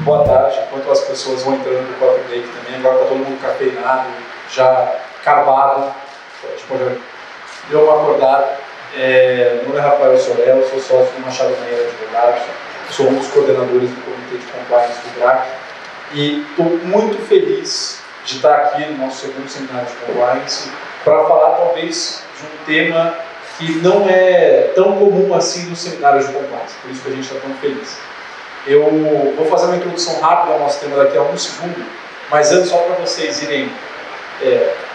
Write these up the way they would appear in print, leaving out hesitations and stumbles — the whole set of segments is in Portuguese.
boa tarde, enquanto as pessoas vão entrando no coffee break também. Agora está todo mundo cafeinado, já carbado. Deu uma acordada. Meu nome é Rafael Sorel, sou sócio do Machado Meira Advogados, sou um dos coordenadores do Comitê de Compliance do GRAC e estou muito feliz de estar aqui no nosso segundo seminário de Compliance para falar talvez de um tema que não é tão comum assim nos seminários de Compliance, por isso que a gente está tão feliz. Eu vou fazer uma introdução rápida ao nosso tema daqui a um segundo, mas antes só para vocês irem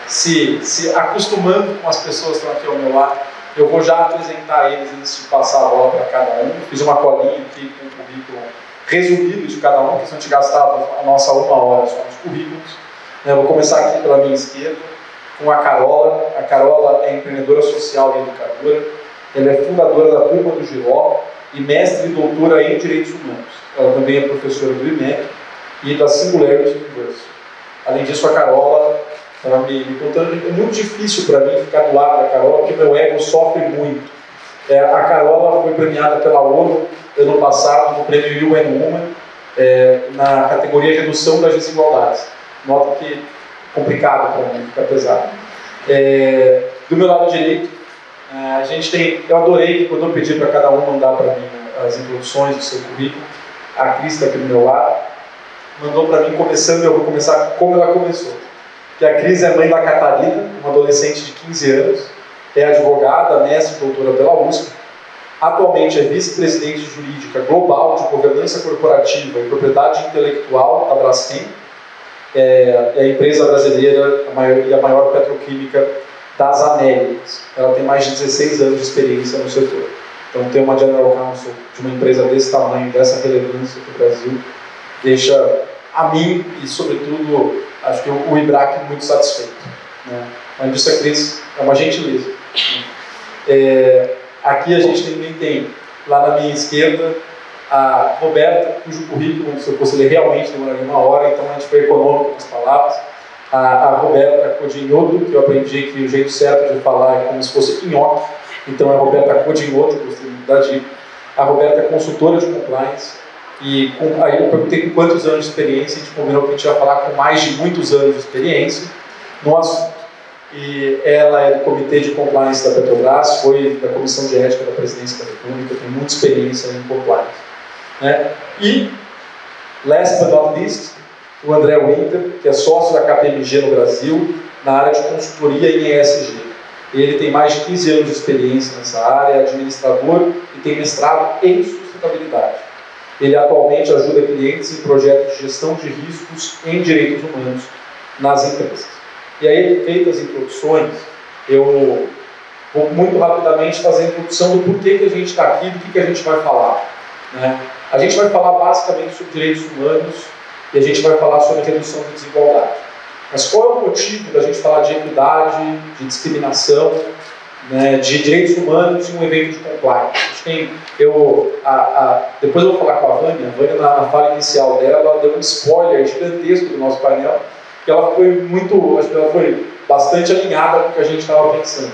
se acostumando com as pessoas que estão aqui ao meu lado, eu vou já apresentar eles antes de passar a bola para cada um. Fiz uma colinha aqui com o currículo resumido de cada um, porque senão a gente gastava a nossa 1 hora só nos currículos. Eu vou começar aqui pela minha esquerda, com a Carola. A Carola é empreendedora social e educadora. Ela é fundadora da Turma do Giló e mestre e doutora em Direitos Humanos. Ela também é professora do IMEC e da Singularity University. Além disso, a Carola estava me contando, é muito difícil para mim ficar do lado da Carola, porque meu ego sofre muito. A Carola foi premiada pela ONU ano passado no prêmio UN Women na categoria Redução das Desigualdades. Nota que é complicado para mim, fica pesado. Do meu lado direito, a gente tem, eu adorei quando eu pedi para cada um mandar para mim as introduções do seu currículo. A Cris está aqui do meu lado, mandou para mim começando, eu vou começar como ela começou. Que a Cris é mãe da Catarina, uma adolescente de 15 anos, é advogada, mestre e doutora pela USP, atualmente é vice-presidente jurídica global de governança corporativa e propriedade intelectual da Braskem, é a empresa brasileira e a maior petroquímica das Américas. Ela tem mais de 16 anos de experiência no setor. Então, ter uma General Counsel de uma empresa desse tamanho, dessa relevância para o Brasil, deixa a mim e, sobretudo, acho que o IBRAC muito satisfeito. Né? Além disso, a Cris é uma gentileza. Aqui a gente também tem, lá na minha esquerda, a Roberta, cujo currículo, se eu fosse ler realmente, demoraria 1 hora, então a gente foi econômico com as palavras. A Roberta Codinhoto, que eu aprendi que o jeito certo de falar é como se fosse nhoque, então é a Roberta Codinhoto, gostei muito da dica. A Roberta é consultora de compliance, e aí eu perguntei com quantos anos de experiência, a gente combinou que a gente ia falar com mais de muitos anos de experiência no assunto. E ela é do Comitê de Compliance da Petrobras, foi da Comissão de Ética da Presidência da República, tem muita experiência em compliance. Né? E, last but not least, o André Winter, que é sócio da KPMG no Brasil, na área de consultoria em ESG. Ele tem mais de 15 anos de experiência nessa área, é administrador e tem mestrado em sustentabilidade. Ele atualmente ajuda clientes em projetos de gestão de riscos em direitos humanos nas empresas. E aí, feitas as introduções, eu vou muito rapidamente fazer a introdução do porquê que a gente está aqui e do que a gente vai falar. Né? A gente vai falar basicamente sobre direitos humanos e a gente vai falar sobre redução de desigualdade. Mas qual é o motivo da gente falar de equidade, de discriminação, né, de direitos humanos em um evento de compliance? Depois eu vou falar com a Vânia na fala inicial dela, ela deu um spoiler gigantesco do nosso painel, que ela foi bastante alinhada com o que a gente estava pensando.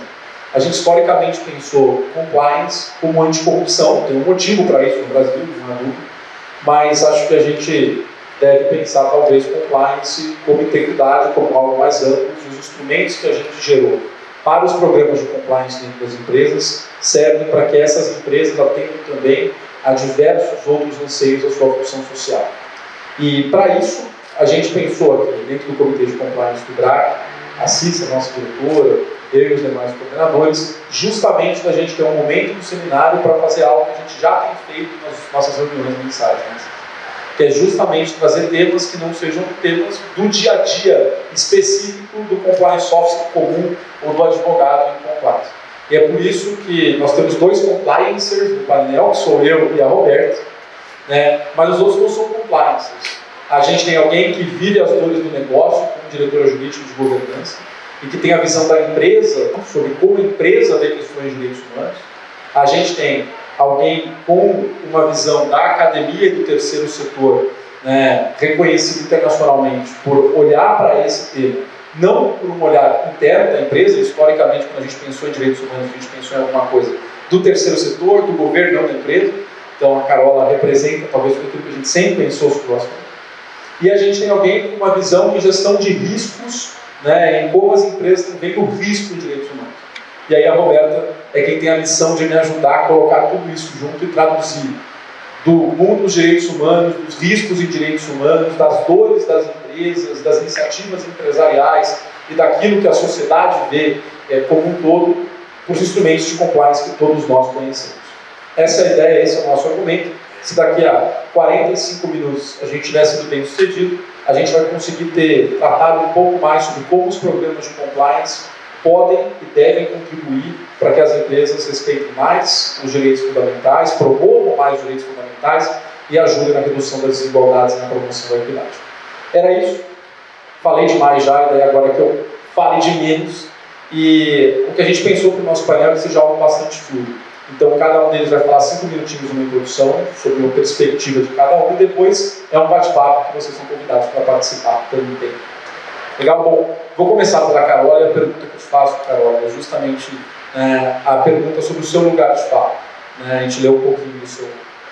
A gente historicamente pensou compliance como anticorrupção, tem um motivo para isso no Brasil, não é dúvida, mas acho que a gente deve pensar talvez compliance como integridade, como algo mais amplo. Os instrumentos que a gente gerou para os programas de compliance dentro das empresas servem para que essas empresas atendam também a diversos outros anseios da sua função social. E para isso, a gente pensou aqui, dentro do Comitê de Compliance do GRAC, a Cissa, nossa diretora, eu e os demais coordenadores, justamente da gente ter um momento no seminário para fazer algo que a gente já tem feito nas nossas reuniões mensais, né? Que é justamente trazer temas que não sejam temas do dia a dia específico do compliance officer comum ou do advogado em compliance. E é por isso que nós temos 2 compliancers no painel, que sou eu e a Roberta, né? Mas os outros não são compliancers. A gente tem alguém que vive as dores do negócio, como diretora jurídica de governança, e que tem a visão da empresa, sobre como a empresa vê questões de direitos humanos. A gente tem alguém com uma visão da academia e do terceiro setor, né, reconhecido internacionalmente por olhar para esse tema, não por um olhar interno da empresa. Historicamente, quando a gente pensou em direitos humanos, a gente pensou em alguma coisa do terceiro setor, do governo, não da empresa. Então a Carola representa talvez aquilo que a gente sempre pensou sobre o assunto. E a gente tem alguém com uma visão de gestão de riscos, né, em como as empresas estão vendo o risco em direitos humanos. E aí a Roberta é quem tem a missão de me ajudar a colocar tudo isso junto e traduzir do mundo dos direitos humanos, dos riscos em direitos humanos, das dores das empresas, das iniciativas empresariais e daquilo que a sociedade vê como um todo, para os instrumentos de compliance que todos nós conhecemos. Essa é a ideia, esse é o nosso argumento. Se daqui a 45 minutos a gente tiver sido bem sucedido, a gente vai conseguir ter tratado um pouco mais sobre como os programas de compliance podem e devem contribuir para que as empresas respeitem mais os direitos fundamentais, promovam mais os direitos fundamentais e ajudem na redução das desigualdades e na promoção da equidade. Era isso. Falei demais já, e daí agora que eu fale de menos. E o que a gente pensou para o nosso painel é que seja algo bastante fluido. Então, cada um deles vai falar 5 minutinhos uma introdução sobre a perspectiva de cada um, e depois é um bate-papo que vocês são convidados para participar também. Legal? Bom, vou começar pela Carol, e a pergunta que eu te faço, Carol, é justamente a pergunta sobre o seu lugar de fala. A gente leu um pouquinho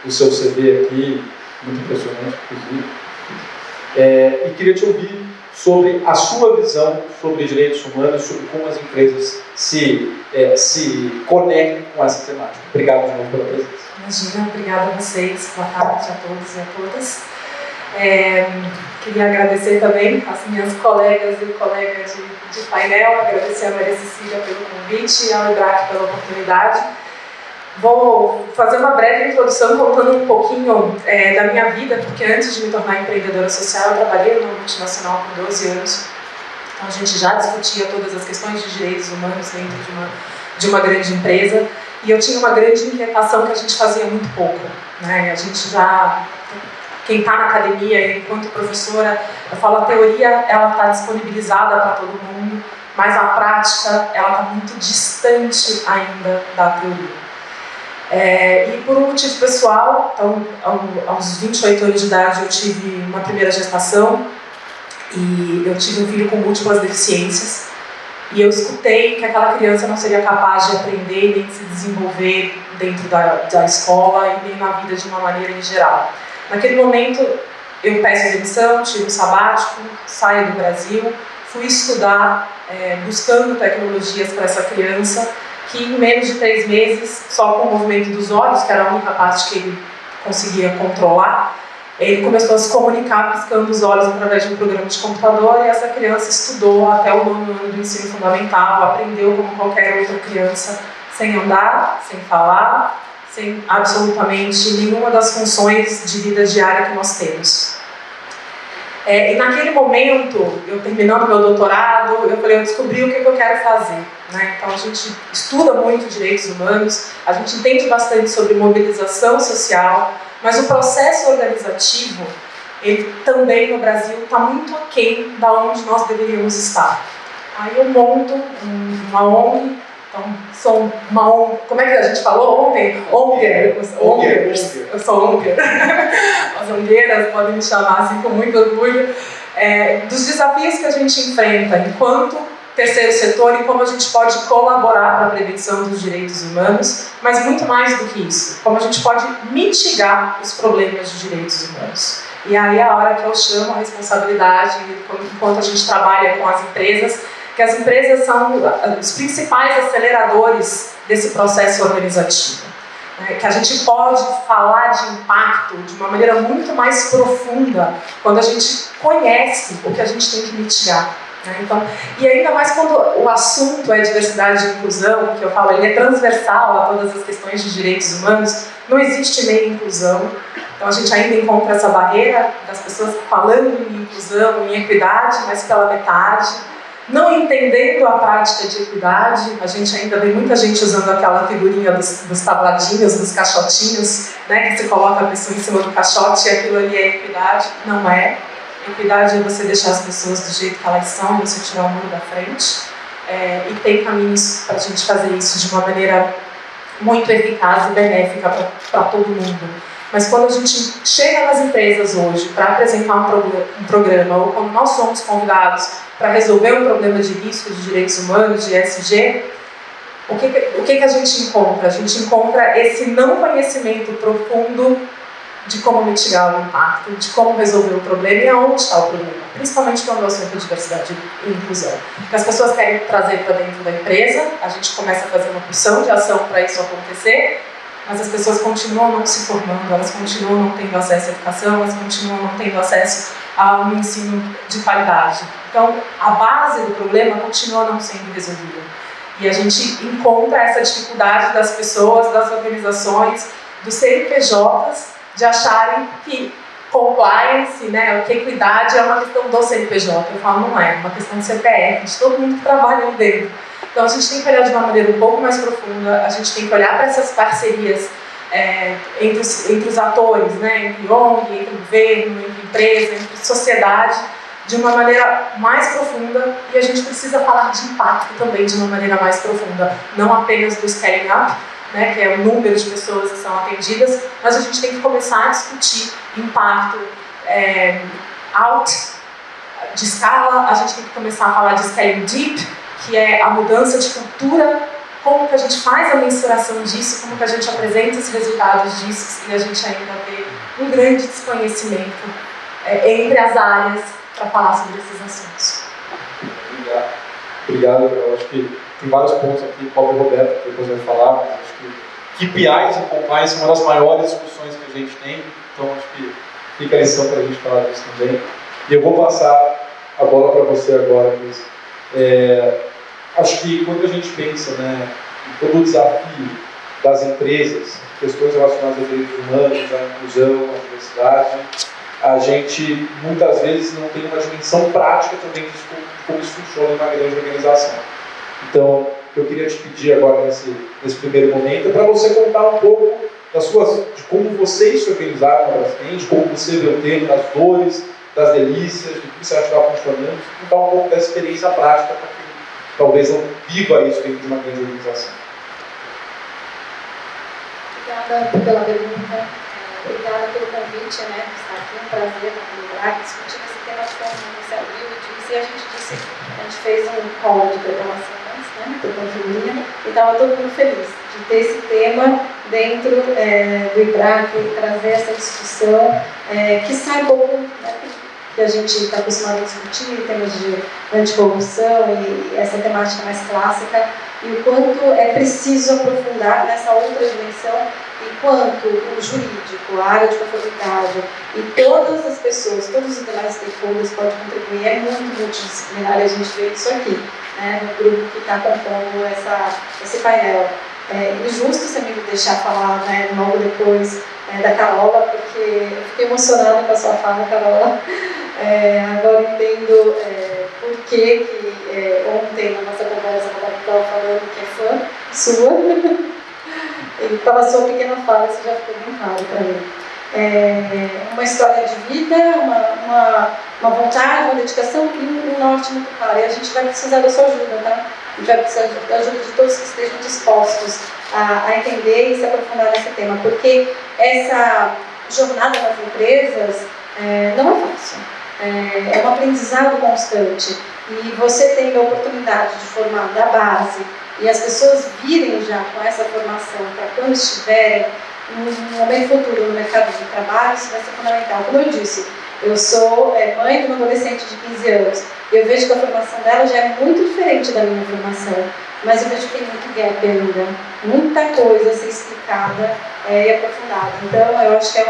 do seu CV aqui, muito impressionante, inclusive. E queria te ouvir sobre a sua visão sobre direitos humanos, sobre como as empresas se conectam com essa temática. Obrigado de novo pela presença. Imagina, obrigada a vocês, boa tarde a todos e a todas. Queria agradecer também às minhas colegas e colegas de painel, agradecer a Maria Cecília pelo convite e ao IBRAC pela oportunidade. Vou fazer uma breve introdução contando um pouquinho da minha vida, porque antes de me tornar empreendedora social, eu trabalhei numa multinacional por 12 anos. Então a gente já discutia todas as questões de direitos humanos dentro de uma grande empresa. E eu tinha uma grande inquietação que a gente fazia muito pouco. A gente já... Quem está na academia, enquanto professora, eu falo, a teoria ela está disponibilizada para todo mundo, mas a prática ela está muito distante ainda da teoria. E por um motivo pessoal, então, aos 28 anos de idade eu tive uma primeira gestação e eu tive um filho com múltiplas deficiências e eu escutei que aquela criança não seria capaz de aprender nem de se desenvolver dentro da escola e nem na vida de uma maneira em geral. Naquele momento eu peço demissão, tiro um sabático, saio do Brasil, fui estudar buscando tecnologias para essa criança, que em menos de 3 meses, só com o movimento dos olhos, que era a única parte que ele conseguia controlar, ele começou a se comunicar piscando os olhos através de um programa de computador, e essa criança estudou até o 9º ano do ensino fundamental, aprendeu como qualquer outra criança, sem andar, sem falar, sem absolutamente nenhuma das funções de vida diária que nós temos. E naquele momento, eu terminando meu doutorado, eu falei, eu descobri o que eu quero fazer. Então a gente estuda muito direitos humanos, a gente entende bastante sobre mobilização social, mas o processo organizativo, ele também no Brasil está muito aquém da onde nós deveríamos estar. Aí eu monto uma ONG, então sou uma ONG, como é que a gente falou ontem? Ongers, eu sou Onger. As ongueiras podem me chamar assim com muito orgulho, dos desafios que a gente enfrenta enquanto terceiro setor e como a gente pode colaborar para a prevenção dos direitos humanos, mas muito mais do que isso, como a gente pode mitigar os problemas de direitos humanos. E aí é a hora que eu chamo a responsabilidade, enquanto a gente trabalha com as empresas, que as empresas são os principais aceleradores desse processo organizativo. Que a gente pode falar de impacto de uma maneira muito mais profunda quando a gente conhece o que a gente tem que mitigar. Então, e ainda mais quando o assunto é diversidade e inclusão, que eu falo, ele é transversal a todas as questões de direitos humanos, não existe meia inclusão. Então a gente ainda encontra essa barreira das pessoas falando em inclusão, em equidade, mas pela metade, não entendendo a prática de equidade. A gente ainda vê muita gente usando aquela figurinha dos tabladinhos, dos caixotinhos, que se coloca a pessoa em cima do caixote e aquilo ali é equidade. Não é. Equidade é você deixar as pessoas do jeito que elas são e você tirar o muro da frente. E tem caminhos para a gente fazer isso de uma maneira muito eficaz e benéfica para todo mundo. Mas quando a gente chega nas empresas hoje para apresentar um programa, ou quando nós somos convidados para resolver um problema de risco de direitos humanos, de ESG, o que a gente encontra? A gente encontra esse não conhecimento profundo de como mitigar o impacto, de como resolver o problema e aonde está o problema, principalmente quando o assunto é diversidade e inclusão. Porque as pessoas querem trazer para dentro da empresa, a gente começa a fazer uma porção de ação para isso acontecer, mas as pessoas continuam não se formando, elas continuam não tendo acesso à educação, elas continuam não tendo acesso a um ensino de qualidade. Então, a base do problema continua não sendo resolvida. E a gente encontra essa dificuldade das pessoas, das organizações, dos CNPJs, de acharem que compliance, né, que equidade é uma questão do CNPJ. Eu falo, não é uma questão de CPF, de todo mundo que trabalha ali dentro. Então a gente tem que olhar de uma maneira um pouco mais profunda, a gente tem que olhar para essas parcerias entre os atores, né, entre ONG, entre governo, entre empresa, entre sociedade, de uma maneira mais profunda, e a gente precisa falar de impacto também de uma maneira mais profunda, não apenas do scaling up, né, que é o número de pessoas que são atendidas, mas a gente tem que começar a discutir impacto out de escala, a gente tem que começar a falar de scaling deep, que é a mudança de cultura, como que a gente faz a mensuração disso, como que a gente apresenta os resultados disso, e a gente ainda vê um grande desconhecimento entre as áreas para falar sobre esses assuntos. Obrigado. Eu acho que tem vários pontos aqui, o próprio Roberto que depois vai falar, mas acho que KPIs e compliance são uma das maiores discussões que a gente tem, então acho que fica a lição para a gente falar disso também. E eu vou passar a bola para você agora, Luiz. Acho que quando a gente pensa, né, em todo o desafio das empresas, questões relacionadas a direitos humanos, à inclusão, à diversidade, a gente muitas vezes não tem uma dimensão prática também de como isso funciona em uma grande organização. Então, eu queria te pedir agora nesse primeiro momento para você contar um pouco de como vocês se organizaram na Braskem, de como você vê o tema, das dores, das delícias, do que você acha que está funcionando, contar um pouco dessa experiência prática para quem talvez não viva isso dentro de uma grande organização. Obrigada pela pergunta, obrigada pelo convite, né, por estar aqui, um prazer lembrar, discutir esse tema como você abriu e disse, e a gente fez um call de preparação antes, né, por pandemia, e estava todo mundo feliz de ter esse tema dentro do IBRAC, trazer essa discussão que sai um pouco, né, que a gente está acostumado a discutir em termos de anticorrupção e essa temática mais clássica, e o quanto é preciso aprofundar nessa outra dimensão, e quanto o jurídico, a área de conformidade e todas as pessoas, todos os demais stakeholders podem contribuir. É muito multidisciplinar, a gente vê isso aqui, né, no grupo que está compondo esse painel. E justo você me deixar falar, né, logo depois da Carola, porque eu fiquei emocionada com a sua fala, Carola. Agora entendo por que ontem na nossa conversa a Roberta estava falando que é fã sua. E pela sua pequena fala, isso já ficou bem claro para mim. Uma história de vida, uma vontade, uma dedicação e um norte muito claro. E a gente vai precisar da sua ajuda, tá? A gente vai precisar da ajuda de todos que estejam dispostos a entender e se aprofundar nesse tema, porque essa jornada nas empresas não é fácil. É um aprendizado constante. E você tem a oportunidade de formar da base e as pessoas virem já com essa formação para quando estiverem no momento futuro no mercado de trabalho, isso vai ser fundamental. Como eu disse, eu sou mãe de uma adolescente de 15 anos e eu vejo que a formação dela já é muito diferente da minha formação, mas eu vejo que tem muito gap ainda, muita coisa a ser explicada e aprofundada. Então eu acho que é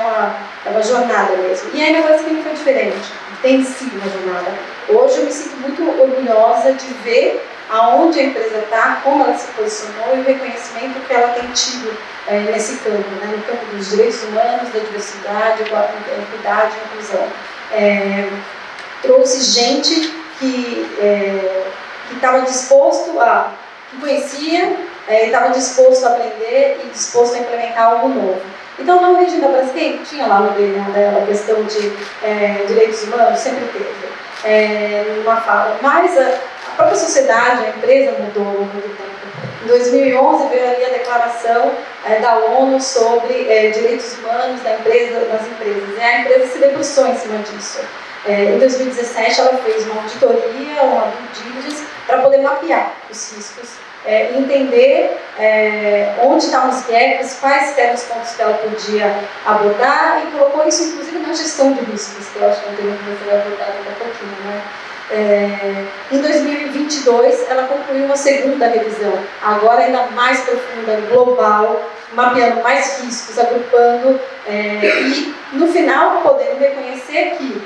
uma jornada mesmo. E ainda parece que não foi diferente, tem sido uma jornada. Hoje eu me sinto muito orgulhosa de ver aonde a empresa está, como ela se posicionou e o reconhecimento que ela tem tido nesse campo, né, no campo dos direitos humanos, da diversidade, da equidade e inclusão. Trouxe gente que estava disposto que conhecia, estava disposto a aprender e disposto a implementar algo novo. Então, na origem da Braskem, tinha lá no DNA dela a questão de direitos humanos, sempre teve uma fala, mas a própria sociedade, a empresa mudou ao longo do tempo. Em 2011 veio ali a declaração da ONU sobre direitos humanos nas empresas, e a empresa se debruçou em cima disso. Em 2017 ela fez uma auditoria, uma due diligence, para poder mapear os riscos entender onde estavam os gaps, quais eram os pontos que ela podia abordar, e colocou isso inclusive na gestão de riscos, que eu acho que é um tema que você vai abordar daqui a pouquinho, né? Em 2022, ela concluiu uma segunda revisão, agora ainda mais profunda, global, mapeando mais riscos, agrupando e, no final, podendo reconhecer que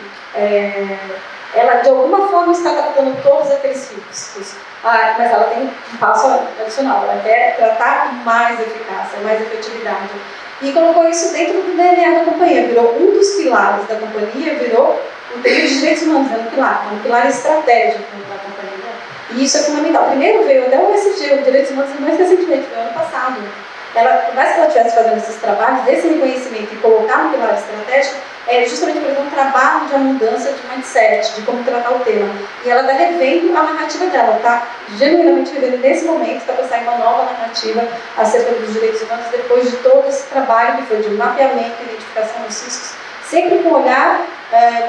ela, de alguma forma, está tratando todos aqueles riscos, mas ela tem um passo adicional, ela quer tratar com mais eficácia, mais efetividade. E colocou isso dentro do DNA da companhia, virou um dos pilares da companhia, virou o tema de direitos humanos, é um pilar estratégico da companhia. E isso é fundamental. Primeiro veio até o ESG, o Direitos Humanos, mais recentemente, no ano passado. Por mais que ela estivesse fazendo esses trabalhos, esse reconhecimento e colocar no pilar estratégico, é justamente por exemplo um trabalho de mudança de mindset, de como tratar o tema. E ela está revendo a narrativa dela, está genuinamente revendo nesse momento, está para sair uma nova narrativa acerca dos direitos humanos, depois de todo esse trabalho que foi de mapeamento e identificação dos riscos, sempre com o olhar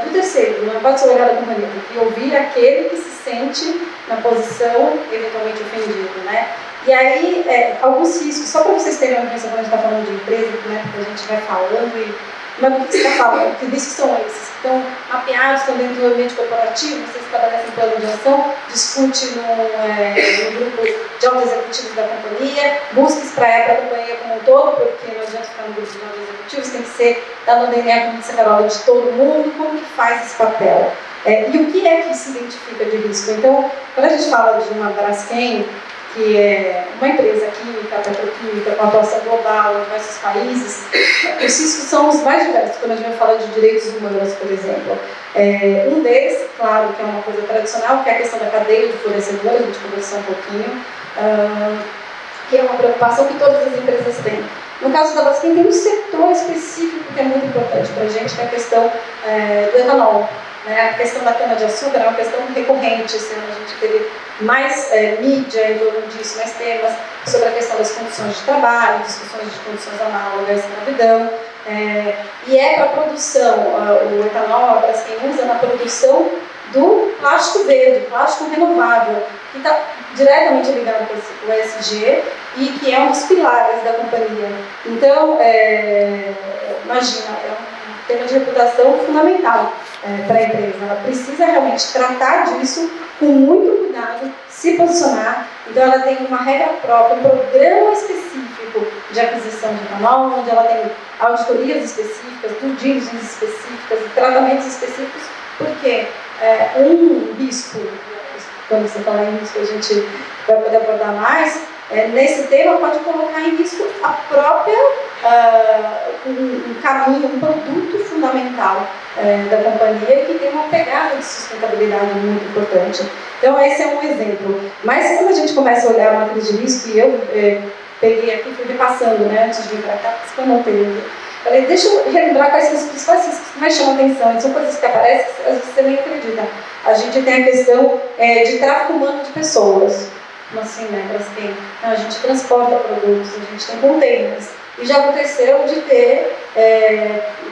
do terceiro, não pode ser o olhar da companhia, tem que ouvir aquele que se sente na posição eventualmente ofendido, né? E aí, alguns riscos, só para vocês terem uma impressão quando a gente está falando de empresa, né, porque a gente vai falando, mas o que você está falando? Que riscos são esses? Estão mapeados, estão dentro do ambiente corporativo, vocês estabelecem plano de ação, discute no grupo de altos executivos da companhia, busques para a companhia como um todo, porque não adianta ficar no grupo de altos executivos, tem que ser, está no DNA, como disse a Carola, de todo mundo, como que faz esse papel? E o que é que se identifica de risco? Então, quando a gente fala de uma Braskem, que é uma empresa química, petroquímica, com atuação global em diversos países, os riscos são os mais diversos, quando a gente vai falar de direitos humanos, por exemplo. Um deles, claro, que é uma coisa tradicional, que é a questão da cadeia de fornecedores, a gente conversou um pouquinho, que é uma preocupação que todas as empresas têm. No caso da Braskem, tem um setor específico que é muito importante para a gente, que é a questão do etanol. A questão da cana-de-açúcar é uma questão recorrente, esse ano a gente teve mais mídia em torno disso, mais temas sobre a questão das condições de trabalho, discussões de condições análogas à escravidão, e para a produção, o etanol, a Braskem usa na produção do plástico verde, plástico renovável, que está diretamente ligado com o ESG e que é um dos pilares da companhia. Então, imagina, é um tema de reputação fundamental para a empresa. Ela precisa realmente tratar disso com muito cuidado, se posicionar. Então, ela tem uma regra própria, um programa específico de aquisição de etanol, onde ela tem auditorias específicas, due diligence específicas, tratamentos específicos, porque um risco, quando você fala em risco, a gente vai poder abordar mais, nesse tema pode colocar em risco a própria, um caminho, um produto fundamental da companhia que tem uma pegada de sustentabilidade muito importante. Então esse é um exemplo. Mas quando a gente começa a olhar a matriz de risco, e eu peguei aqui, fui repassando, né, antes de vir para cá, porque eu não tenho. Falei, deixa eu relembrar quais são os principais riscos que mais chamam atenção. São coisas que aparecem que às vezes você nem acredita. A gente tem a questão de tráfico humano de pessoas. Como assim, né? A gente transporta produtos, a gente tem containers. E já aconteceu de ter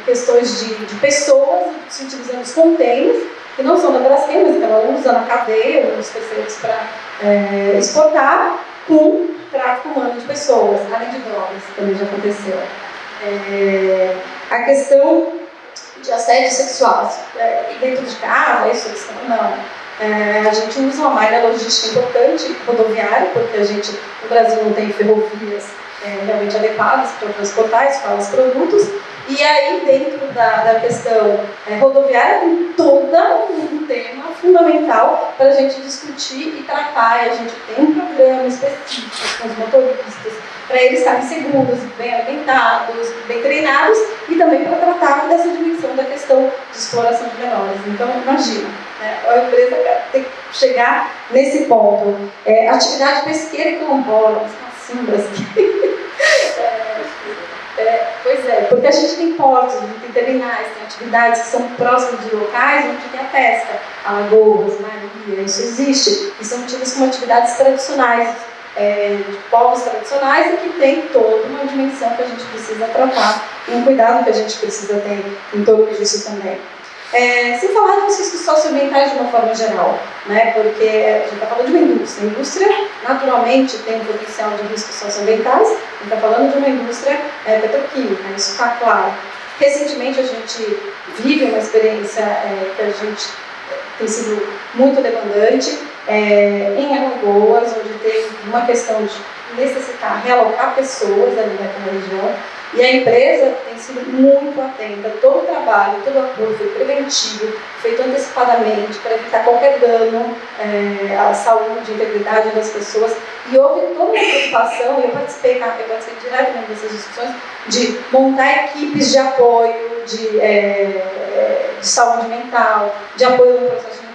questões de pessoas se utilizando os containers, que não são da Braskem, mas que ela usa na cadeia, nos terceiros para exportar, com tráfico humano de pessoas, além de drogas, também já aconteceu. A questão de assédio sexual, dentro de casa, isso, não. A gente usa uma malha logística importante, rodoviária, porque a gente, no Brasil, não tem ferrovias realmente adequadas para transportar esses produtos. E aí, dentro da questão rodoviária, tem todo um tema fundamental para a gente discutir e tratar. E a gente tem um programa específico com os motoristas, para eles estarem seguros, bem alimentados, bem treinados, e também para tratar dessa dimensão da questão de exploração de menores. Então, imagina, a empresa tem que chegar nesse ponto. Atividade pesqueira e quilombola, assim, Brasil. Pois é, porque a gente tem portos, a gente tem terminais, tem atividades que são próximas de locais onde tem a pesca, alagoas, maria, isso existe, e são tidas como atividades tradicionais, de povos tradicionais, e que tem toda uma dimensão que a gente precisa tratar, e um cuidado que a gente precisa ter em torno disso também. Sem falar dos riscos socioambientais de uma forma geral, né? Porque a gente está falando de uma indústria. A indústria, naturalmente, tem um potencial de riscos socioambientais, a gente está falando de uma indústria petroquímica, isso está claro. Recentemente, a gente vive uma experiência que a gente tem sido muito demandante em Alagoas, onde tem uma questão de necessitar realocar pessoas ali naquela região. E a empresa tem sido muito atenta, todo o trabalho, todo o apoio foi preventivo, feito antecipadamente para evitar qualquer dano à saúde, à integridade das pessoas. E houve toda uma preocupação, e eu participei diretamente dessas discussões, de montar equipes de apoio, de saúde mental, de apoio no processo de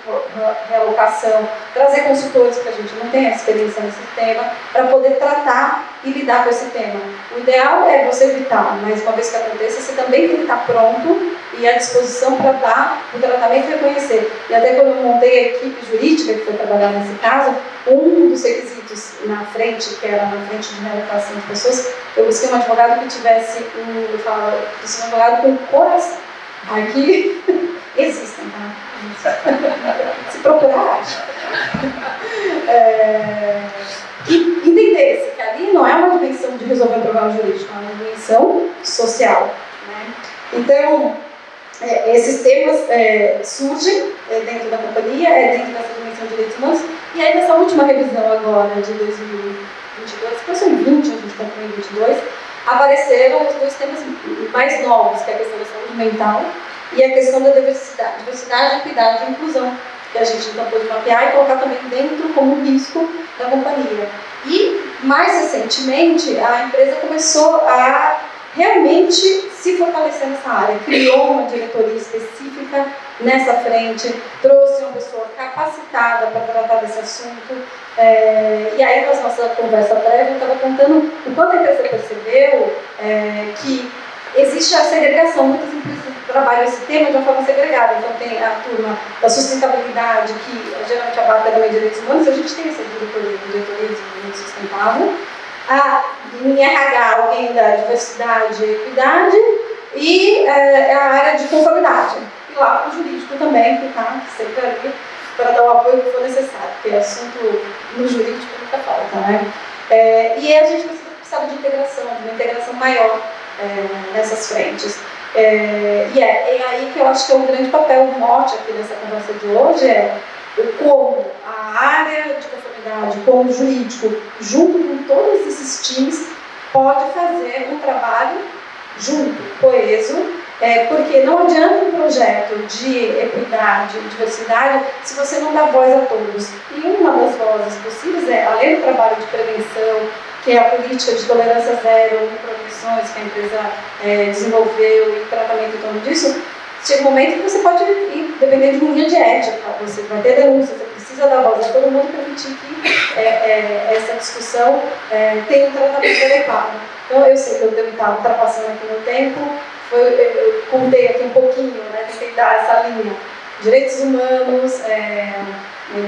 realocação, trazer consultores, que a gente não tem experiência nesse tema, para poder tratar e lidar com esse tema. O ideal é você evitar, mas uma vez que aconteça, você também tem que estar pronto e à disposição para dar o tratamento e reconhecer. E até quando eu montei a equipe jurídica que foi trabalhar nesse caso, um dos requisitos na frente, que era na frente de realocação de pessoas, eu busquei um advogado que tivesse um advogado com coração. Aqui existem, tá? Se procurar, acha. E entender-se que ali não é uma dimensão de resolver um problema jurídico, é uma dimensão social, né? Então, esses temas surgem dentro da companhia, dentro dessa dimensão de direitos humanos, e aí nessa última revisão agora de 2022, depois foi em 20, a gente concluiu em 22, apareceram os dois temas mais novos, que é a questão da saúde mental e a questão da diversidade, equidade e inclusão, que a gente então pôde mapear e colocar também dentro como risco da companhia. E, mais recentemente, a empresa começou a realmente se fortalecer nessa área, criou uma diretoria específica nessa frente, trouxe uma pessoa capacitada para tratar desse assunto. E aí, na nossa conversa prévia, eu estava contando o quanto a empresa percebeu que existe a segregação, muitas empresas trabalham esse tema de uma forma segregada. Então, tem a turma da sustentabilidade, que geralmente abarca também direitos humanos, a gente tem essa diretoria de desenvolvimento sustentável. Em RH, alguém da diversidade e equidade, e a área de conformidade. E lá o jurídico também, que está sempre ali para dar o apoio que for necessário, porque assunto no jurídico nunca falta, né? E a gente precisa de integração, de uma integração maior nessas frentes. E aí que eu acho que é um grande papel, o mote aqui nessa conversa de hoje o como a área de conformidade, como o jurídico, junto com todos esses times, pode fazer um trabalho junto, coeso, porque não adianta um projeto de equidade, diversidade, se você não dá voz a todos. E uma das vozes possíveis além do trabalho de prevenção, que é a política de tolerância zero, microagressões que a empresa desenvolveu e tratamento em torno disso, chega um momento que você pode ir, dependendo de uma linha de ética, você vai ter denúncia, você precisa dar voz a todo mundo para permitir que essa discussão tenha um tratamento adequado. Então, eu sei que eu devo estar ultrapassando aqui no tempo, eu contei aqui um pouquinho, né, tentei dar essa linha. Direitos humanos,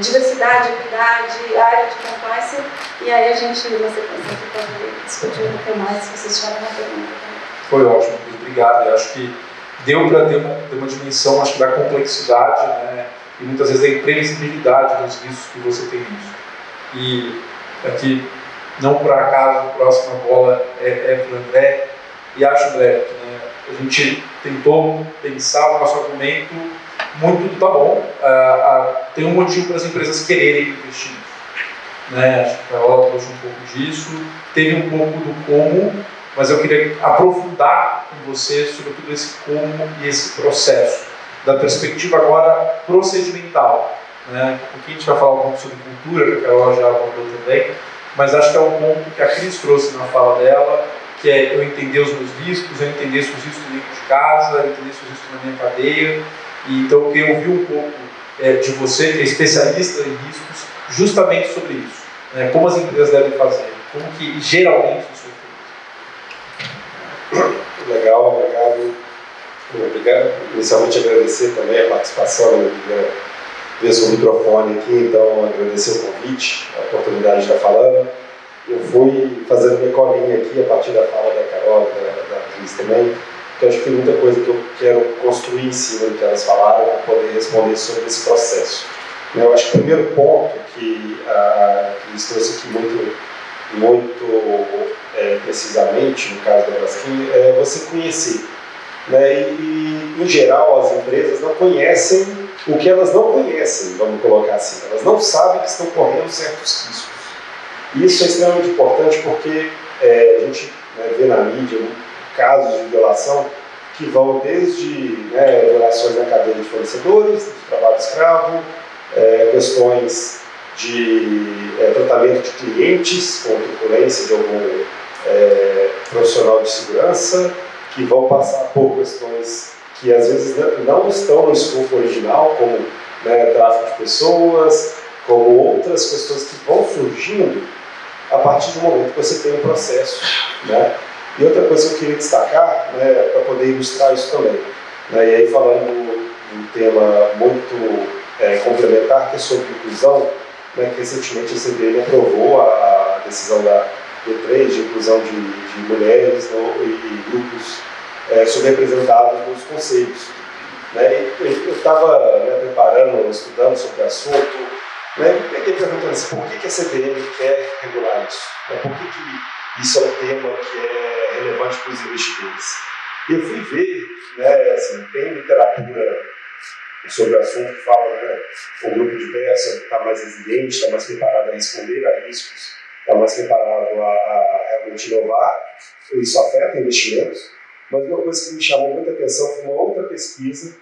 diversidade, equidade, área de compliance, e aí a gente, na sequência, pode discutir um pouco mais, se vocês tiverem uma pergunta. Foi ótimo, obrigado. Eu acho que deu para ter uma dimensão, acho que da complexidade, né, e muitas vezes da imprevisibilidade dos riscos que você tem nisso. E aqui, não por acaso, a próxima bola é para o André, e acho, André, que a gente tentou pensar o nosso argumento muito, tá bom, tem um motivo para as empresas quererem investir nisso, né? Acho que a Carola trouxe um pouco disso, teve um pouco do como, mas eu queria aprofundar com você sobre tudo esse como e esse processo, da perspectiva agora procedimental, né? Aqui a gente vai falar um pouco sobre cultura, que a Carola já abordou também, mas acho que é um ponto que a Cris trouxe na fala dela, que é eu entender os meus riscos, eu entender se os riscos dentro de casa, eu entender se os riscos na minha cadeia. E então eu queria ouvir um pouco de você, que é especialista em riscos, justamente sobre isso, né? Como as empresas devem fazer, como que geralmente isso é feito. Legal, obrigado. Obrigado. Inicialmente agradecer também a participação, né? Primeira vez com o microfone aqui, então agradecer o convite, a oportunidade de estar falando. Eu fui fazendo minha colinha aqui a partir da fala da Carol, da Cris também, porque acho que tem muita coisa que eu quero construir em cima do que elas falaram para poder responder sobre esse processo. Eu acho que o primeiro ponto que eles trouxe aqui muito precisamente, no caso da Braskem, é você conhecer. Né? E, em geral, as empresas não conhecem o que elas não conhecem, vamos colocar assim. Elas não sabem que estão correndo certos riscos. E isso é extremamente importante porque a gente vê na mídia casos de violação que vão desde violações na cadeia de fornecedores, de trabalho escravo, questões de tratamento de clientes com truculência de algum profissional de segurança, que vão passar por questões que às vezes não estão no escopo original, como tráfico de pessoas, como outras questões que vão surgindo a partir do momento que você tem um processo. Né? E outra coisa que eu queria destacar, para poder ilustrar isso também, e aí falando de um tema muito complementar, que é sobre inclusão, que recentemente a CBN aprovou a decisão da D3 de inclusão de mulheres e grupos subrepresentados nos conselhos. Eu estava preparando, estudando sobre o assunto, e me peguei perguntando assim, por que a CBN quer regular isso? Por que isso é um tema que é relevante para os investidores? E eu fui ver, tem literatura sobre o assunto que fala o grupo diverso está mais resiliente, está mais preparado a responder a riscos, está mais preparado a realmente inovar. Isso afeta investimentos. Mas uma coisa que me chamou muita atenção foi uma outra pesquisa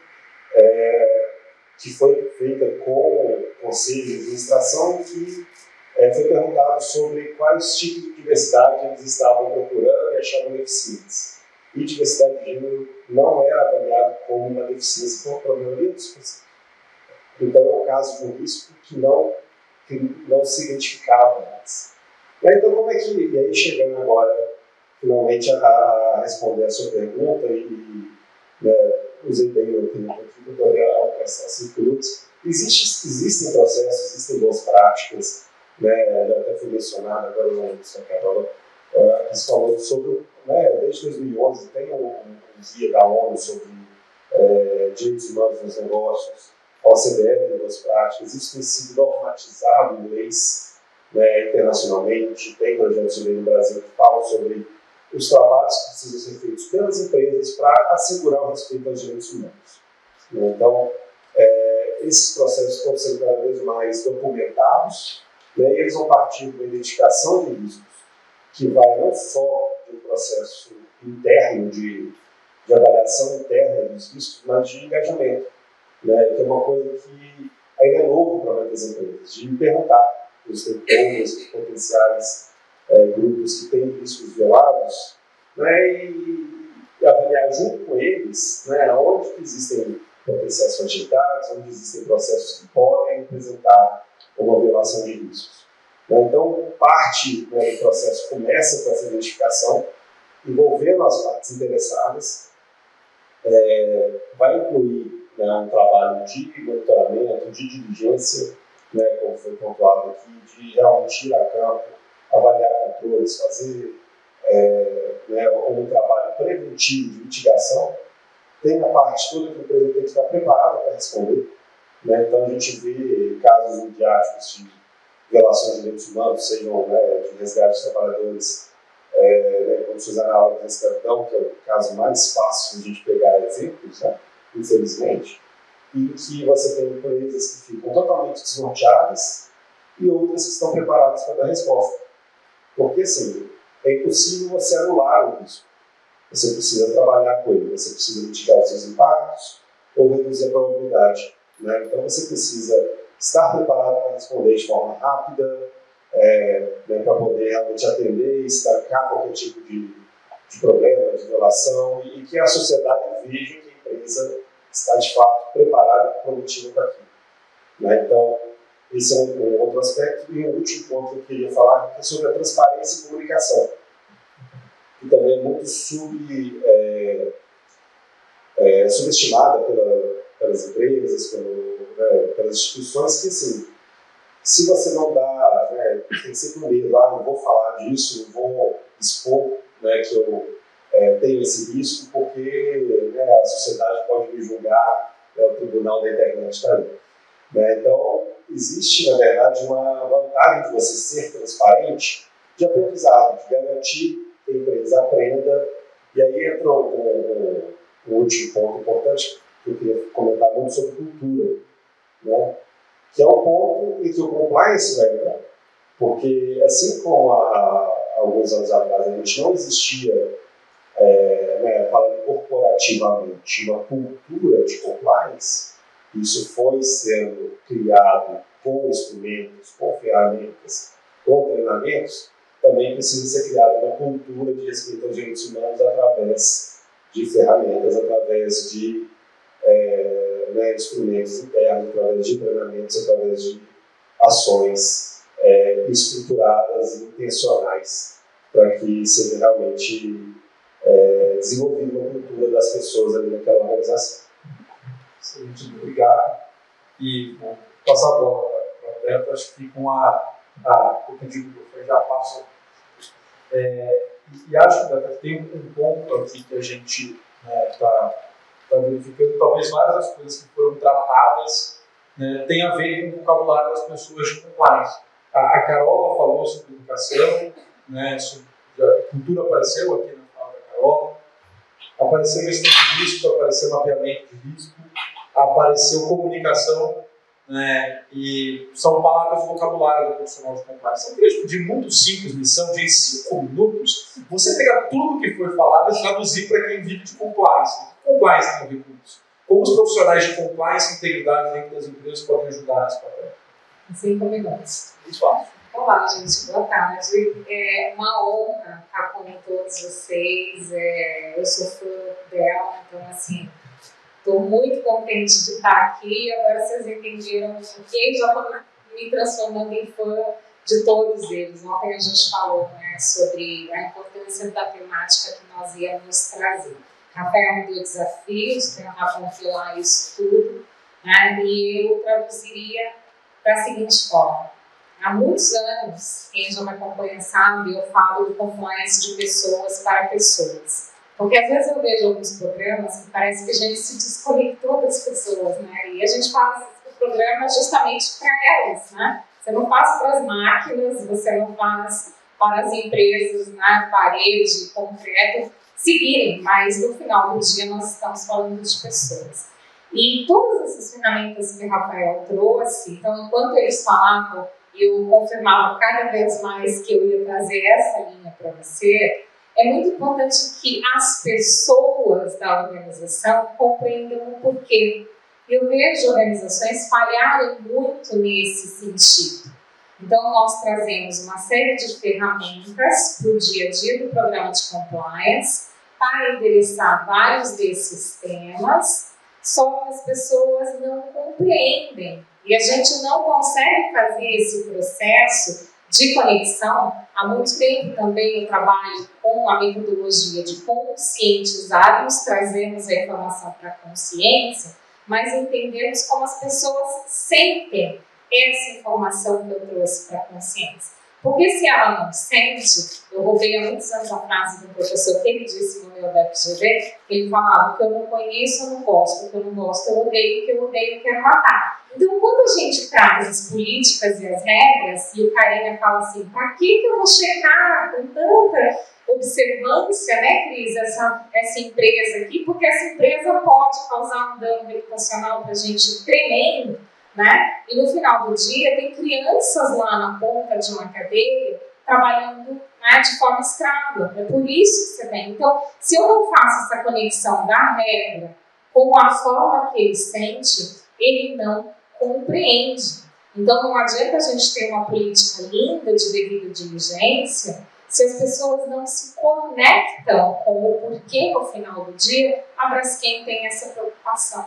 que foi feita com o Conselho de Administração, que foi perguntado sobre quais tipos de diversidade eles estavam procurando e achavam deficientes. E diversidade de gênero não era avaliado como uma deficiência por maioria dos conselhos. Então é um caso de um risco que não se identificava antes. Então como é que... E aí chegando agora finalmente a responder a sua pergunta usei bem o tempo aqui para poder alcançar 5 minutos. Existem processos, existem boas práticas, já até foi mencionado agora no Carol, que se falou sobre, desde 2011 tem um guia da ONU sobre direitos humanos nos negócios, a OCDE tem boas práticas, isso tem sido normatizado em leis internacionalmente, tem projetos de lei no Brasil que falam sobre os trabalhos que precisam ser feitos pelas empresas para assegurar o respeito aos direitos humanos. Então, esses processos estão sendo cada vez mais documentados, e eles vão partir de uma identificação de riscos, que vai não só de um processo interno, de avaliação interna dos riscos, mas de engajamento, que é uma coisa que ainda é novo para muitas empresas, de perguntar os stakeholders, os potenciais grupos que têm riscos violados, e avaliar junto com eles onde existem potenciais fragilidades, onde existem processos que podem representar uma violação de riscos. Então, parte do processo começa com essa identificação, envolvendo as partes interessadas, vai incluir um trabalho de monitoramento, de diligência, como foi pontuado aqui, de realmente ir a campo, avaliar controles, fazer um trabalho preventivo de mitigação. Tem a parte toda que a empresa tem que estar preparada para responder. Então a gente vê casos midiáticos de violações de direitos humanos, sejam de resgate de trabalhadores, como se usar na aula de escravidão, que é o caso mais fácil de a gente pegar exemplos, infelizmente, em que você tem empresas que ficam totalmente desnorteadas e outras que estão preparadas para dar resposta. Porque, assim, é impossível você anular o risco. Você precisa trabalhar com ele, você precisa mitigar os seus impactos ou reduzir a probabilidade. Então, você precisa estar preparado para responder de forma rápida, para poder realmente atender e estancar qualquer tipo de problema, de violação, e que a sociedade veja que a empresa está, de fato, preparada e comprometida para aquilo. Então, esse é um outro aspecto. E um último ponto que eu queria falar é sobre a transparência e comunicação, que também é muito subestimada pelas empresas, pelas instituições, que, assim, se você não dá, tem sempre um medo, não vou falar disso, não vou expor que eu tenho esse risco porque, né, a sociedade pode me julgar, o tribunal da internet está aí. Né? Então, existe, na verdade, uma vantagem de você ser transparente de aprendizado, de garantir que a empresa aprenda. E aí entra um último ponto importante que eu queria comentar muito sobre cultura, né? Que é o ponto em que o compliance vai entrar. Porque, assim como há alguns anos atrás a gente não existia, né, falando corporativamente, uma cultura de compliance, isso foi sendo criado com instrumentos, com ferramentas, com treinamentos, também precisa ser criada uma cultura de respeito aos direitos humanos através de ferramentas, através de né, instrumentos internos, através de treinamentos, através de ações estruturadas e intencionais para que seja realmente desenvolvida uma cultura das pessoas ali naquela organização. Excelente, obrigado. E vou passar a bola para a Roberta, acho que com o que eu digo, eu já passo. E acho que tem um ponto aqui que a gente está verificando, talvez várias das coisas que foram tratadas tem a ver com o vocabulário das pessoas de compliance. A Carola falou sobre educação, a cultura apareceu aqui na fala da Carola, apareceu gestão de risco, apareceu mapeamento de risco, apareceu comunicação, e são palavras do vocabulário do profissional de compliance. Eu queria pedir muito simples missão de em 5 minutos, você pegar tudo o que foi falado e traduzir para quem vive de compliance. Compliance tem a ver com isso. Como os profissionais de compliance e integridade dentro das empresas podem ajudar nesse papel? Em 5 minutos. Muito fácil. Olá, gente. Boa tarde. É uma honra estar com todos vocês. Eu sou fã dela, então, assim, estou muito contente de estar aqui. Agora vocês entenderam o que já estou me transformando em fã de todos eles. Ontem a gente falou sobre a importância da temática que nós íamos trazer. Rafael me deu o desafio de tentar compilar isso tudo, e eu traduziria da seguinte forma. Há muitos anos, quem já me acompanha sabe, eu falo do compliance de pessoas para pessoas. Porque às vezes eu vejo alguns programas que parece que a gente se desconectou das pessoas, e a gente faz o programa justamente para elas, Você não faz para as máquinas, você não faz para as empresas, parede, concreto, seguirem, mas no final do dia nós estamos falando de pessoas. E todas essas ferramentas que o Rafael trouxe, então enquanto eles falavam, eu confirmava cada vez mais que eu ia trazer essa linha para você, é muito importante que as pessoas da organização compreendam o porquê. Eu vejo organizações falharem muito nesse sentido. Então, nós trazemos uma série de ferramentas para o dia a dia do programa de compliance para endereçar vários desses temas, só que as pessoas não compreendem. E a gente não consegue fazer esse processo de conexão. Há muito tempo também eu trabalho com a metodologia de conscientizarmos, trazemos a informação para a consciência, mas entendemos como as pessoas sentem essa informação que eu trouxe para a consciência. Porque se ela não sente, eu roubei há muitos anos a frase de um professor queridíssimo meu da FGV, ele falava: o que eu não conheço eu não gosto, o que eu não gosto eu odeio, o que eu odeio eu quero matar. Então, quando a gente traz as políticas e as regras, e o Carinha fala assim, para que eu vou checar com tanta observância, Cris, essa empresa aqui, porque essa empresa pode causar um dano reputacional para a gente tremendo, E no final do dia tem crianças lá na ponta de uma cadeia trabalhando de forma escrava. É por isso que você tem. Então, se eu não faço essa conexão da regra com a forma que ele sente, ele não compreende. Então, não adianta a gente ter uma política linda de devida diligência se as pessoas não se conectam com o porquê no final do dia a Braskem tem essa preocupação.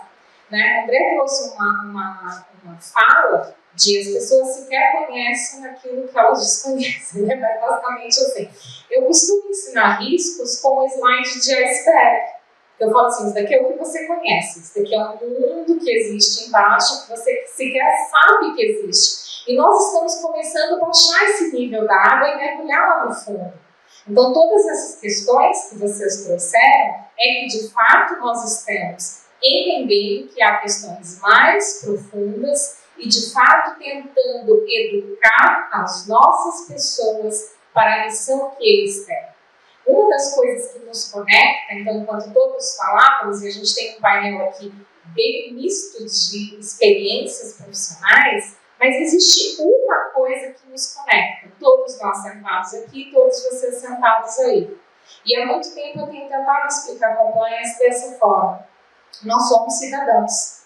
André trouxe uma fala de as pessoas sequer conhecem aquilo que elas desconhecem, Mas basicamente assim, eu costumo ensinar riscos como slide de iceberg. Eu falo assim, isso daqui é o que você conhece, isso daqui é um mundo que existe embaixo, que você sequer sabe que existe. E nós estamos começando a baixar esse nível da água e mergulhar lá no fundo. Então, todas essas questões que vocês trouxeram é que, de fato, nós estamos entendendo que há questões mais profundas e, de fato, tentando educar as nossas pessoas para a missão que eles têm. Uma das coisas que nos conecta, então, enquanto todos falávamos, e a gente tem um painel aqui bem misto de experiências profissionais, mas existe uma coisa que nos conecta, todos nós sentados aqui, todos vocês sentados aí. E há muito tempo eu tenho tentado explicar compliance dessa forma. Nós somos cidadãos.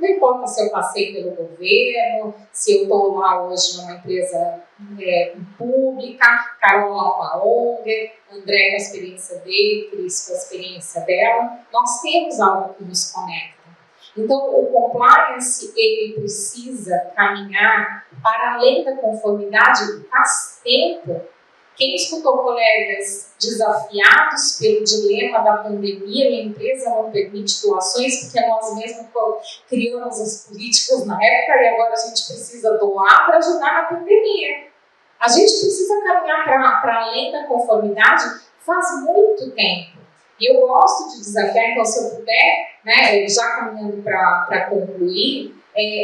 Não importa se eu passei pelo governo, se eu estou lá hoje numa empresa pública, Carol lá uma ONG, André com a experiência dele, Cris com a experiência dela, nós temos algo que nos conecta. Então, o compliance, ele precisa caminhar para além da conformidade faz tempo. Quem escutou colegas desafiados pelo dilema da pandemia, minha empresa não permite doações porque nós mesmos criamos as políticas na época e agora a gente precisa doar para ajudar na pandemia. A gente precisa caminhar para além da conformidade faz muito tempo. E eu gosto de desafiar, então se eu puder, né, já caminhando para concluir,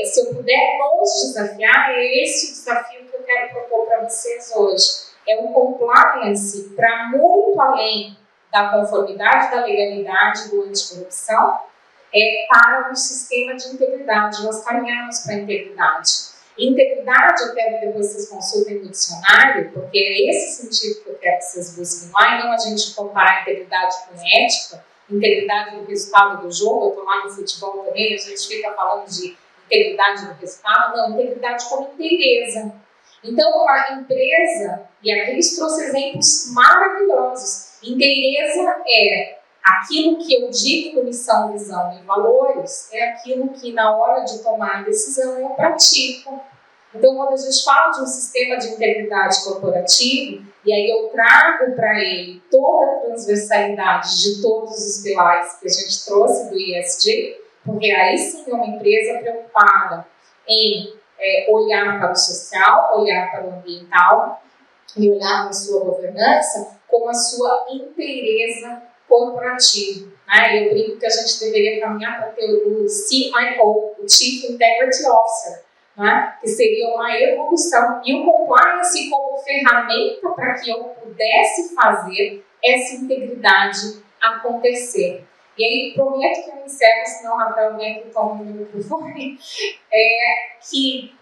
se eu puder nos desafiar, é esse o desafio que eu quero propor para vocês hoje. É um compliance para muito além da conformidade, da legalidade, do anticorrupção, para um sistema de integridade. Nós caminhamos para a integridade. Integridade, eu quero que depois vocês consultem no dicionário, porque é esse sentido que eu quero que vocês busquem lá, e não a gente comparar integridade com ética, integridade do resultado do jogo. Eu estou lá no futebol também, a gente fica falando de integridade do resultado, não, integridade como inteireza. Então, a empresa, e aqui eles trouxeram exemplos maravilhosos, inteireza é aquilo que eu digo missão, visão e valores, é aquilo que na hora de tomar a decisão eu pratico. Então, quando a gente fala de um sistema de integridade corporativa, e aí eu trago para ele toda a transversalidade de todos os pilares que a gente trouxe do ESG, porque aí sim é uma empresa preocupada em olhar para o social, olhar para o ambiental e olhar para a sua governança como a sua inteireza corporativa. Né? Eu brinco que a gente deveria caminhar para ter o CIO, o Chief Integrity Officer, né? Que seria uma evolução. E o compliance como ferramenta para que eu pudesse fazer essa integridade acontecer. E aí, prometo que eu encerro, senão o Rafael vem aqui e toma o meu microfone, que